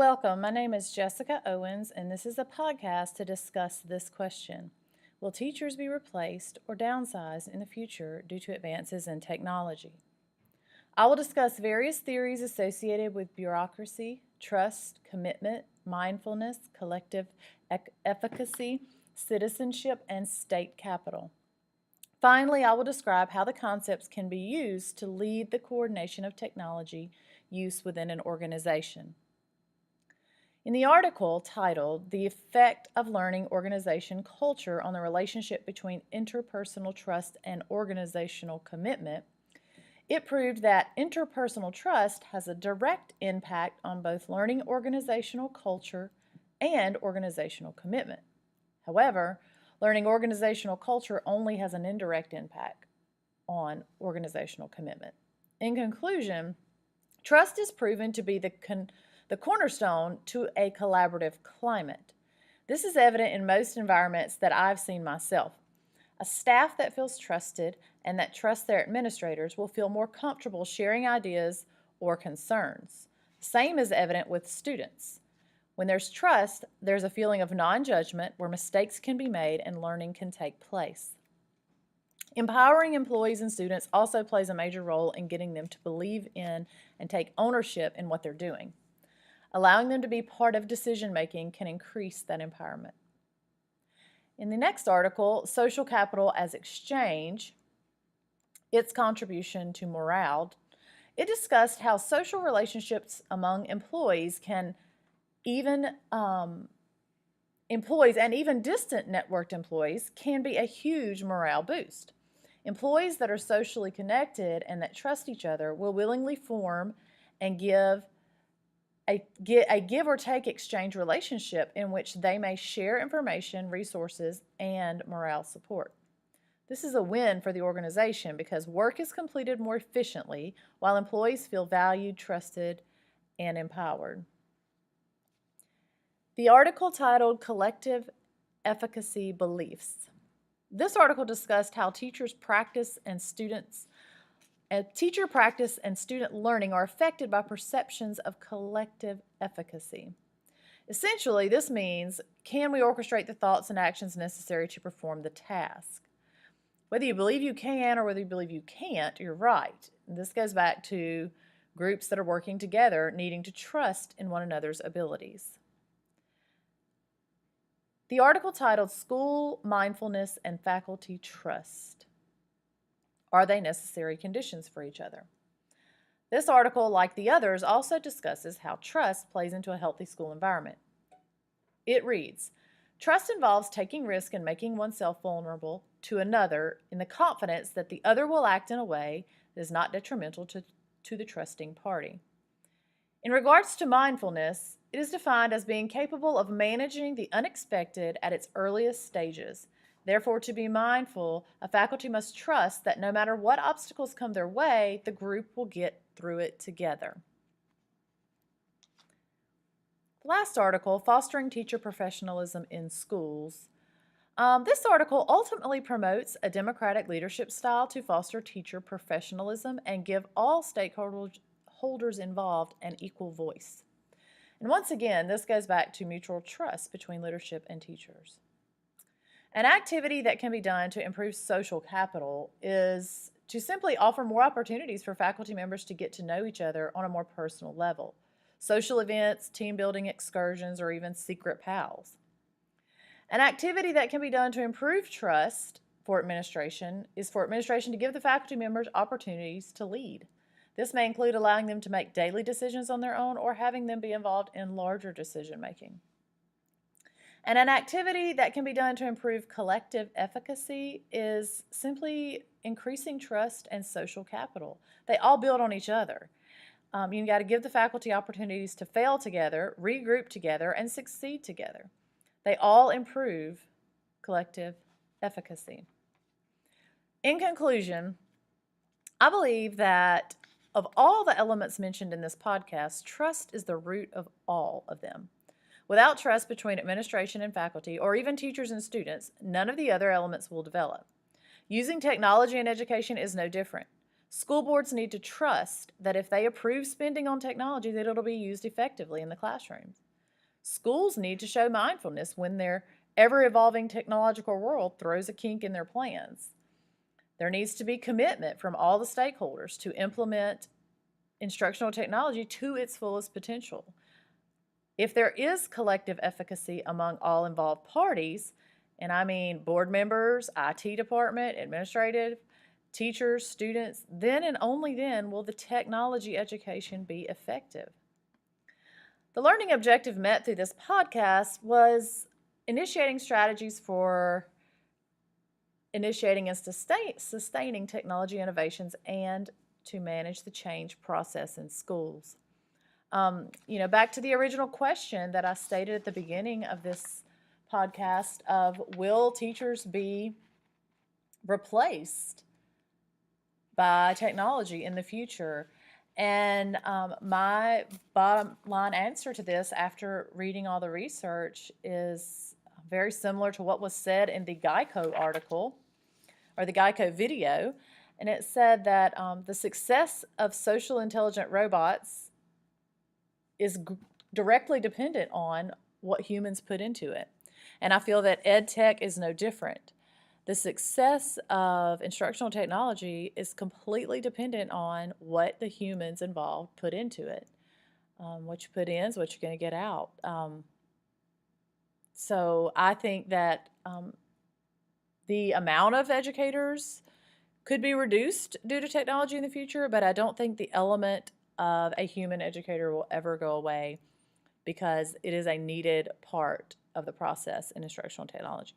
Welcome. My name is Jessica Owens, and this is a podcast to discuss this question. Will teachers be replaced or downsized in the future due to advances in technology? I will discuss various theories associated with bureaucracy, trust, commitment, mindfulness, collective efficacy, citizenship, and state capital. Finally, I will describe how the concepts can be used to lead the coordination of technology use within an organization. In the article titled The Effect of Learning Organization Culture on the Relationship Between Interpersonal Trust and Organizational Commitment, it proved that interpersonal trust has a direct impact on both learning organizational culture and organizational commitment. However, learning organizational culture only has an indirect impact on organizational commitment. In conclusion, trust is proven to be the cornerstone to a collaborative climate. This is evident in most environments that I've seen myself. A staff that feels trusted and that trusts their administrators will feel more comfortable sharing ideas or concerns. Same is evident with students. When there's trust, there's a feeling of non-judgment where mistakes can be made and learning can take place. Empowering employees and students also plays a major role in getting them to believe in and take ownership in what they're doing. Allowing them to be part of decision-making can increase that empowerment. In the next article, Social Capital as Exchange, its contribution to morale, it discussed how social relationships among employees and even distant networked employees can be a huge morale boost. Employees that are socially connected and that trust each other will willingly form and give a give or take exchange relationship in which they may share information, resources, and morale support. This is a win for the organization because work is completed more efficiently while employees feel valued, trusted, and empowered. The article titled Collective Efficacy Beliefs. This article discussed how teacher practice and student learning are affected by perceptions of collective efficacy. Essentially, this means, can we orchestrate the thoughts and actions necessary to perform the task? Whether you believe you can or whether you believe you can't, you're right. This goes back to groups that are working together needing to trust in one another's abilities. The article titled School Mindfulness and Faculty Trust. Are they necessary conditions for each other? This article, like the others, also discusses how trust plays into a healthy school environment. It reads, trust involves taking risk and making oneself vulnerable to another in the confidence that the other will act in a way that is not detrimental to the trusting party. In regards to mindfulness, it is defined as being capable of managing the unexpected at its earliest stages. Therefore, to be mindful, a faculty must trust that no matter what obstacles come their way, the group will get through it together. The last article, Fostering Teacher Professionalism in Schools. This article ultimately promotes a democratic leadership style to foster teacher professionalism and give all stakeholders involved an equal voice. And once again, this goes back to mutual trust between leadership and teachers. An activity that can be done to improve social capital is to simply offer more opportunities for faculty members to get to know each other on a more personal level. Social events, team building excursions, or even secret pals. An activity that can be done to improve trust for administration is for administration to give the faculty members opportunities to lead. This may include allowing them to make daily decisions on their own or having them be involved in larger decision making. And an activity that can be done to improve collective efficacy is simply increasing trust and social capital. They all build on each other. You've got to give the faculty opportunities to fail together, regroup together, and succeed together. They all improve collective efficacy. In conclusion, I believe that of all the elements mentioned in this podcast, trust is the root of all of them. Without trust between administration and faculty, or even teachers and students, none of the other elements will develop. Using technology in education is no different. School boards need to trust that if they approve spending on technology, that it'll be used effectively in the classrooms. Schools need to show mindfulness when their ever-evolving technological world throws a kink in their plans. There needs to be commitment from all the stakeholders to implement instructional technology to its fullest potential. If there is collective efficacy among all involved parties, and I mean board members, IT department, administrative, teachers, students, then and only then will the technology education be effective. The learning objective met through this podcast was initiating strategies for initiating and sustaining technology innovations and to manage the change process in schools. Back to the original question that I stated at the beginning of this podcast of will teachers be replaced by technology in the future? And my bottom line answer to this after reading all the research is very similar to what was said in the Geico article or the Geico video. And it said that the success of social intelligent robots is directly dependent on what humans put into it. And I feel that ed tech is no different. The success of instructional technology is completely dependent on what the humans involved put into it. What you put in is what you're going to get out. So I think that the amount of educators could be reduced due to technology in the future, but I don't think the element of a human educator will ever go away because it is a needed part of the process in instructional technology.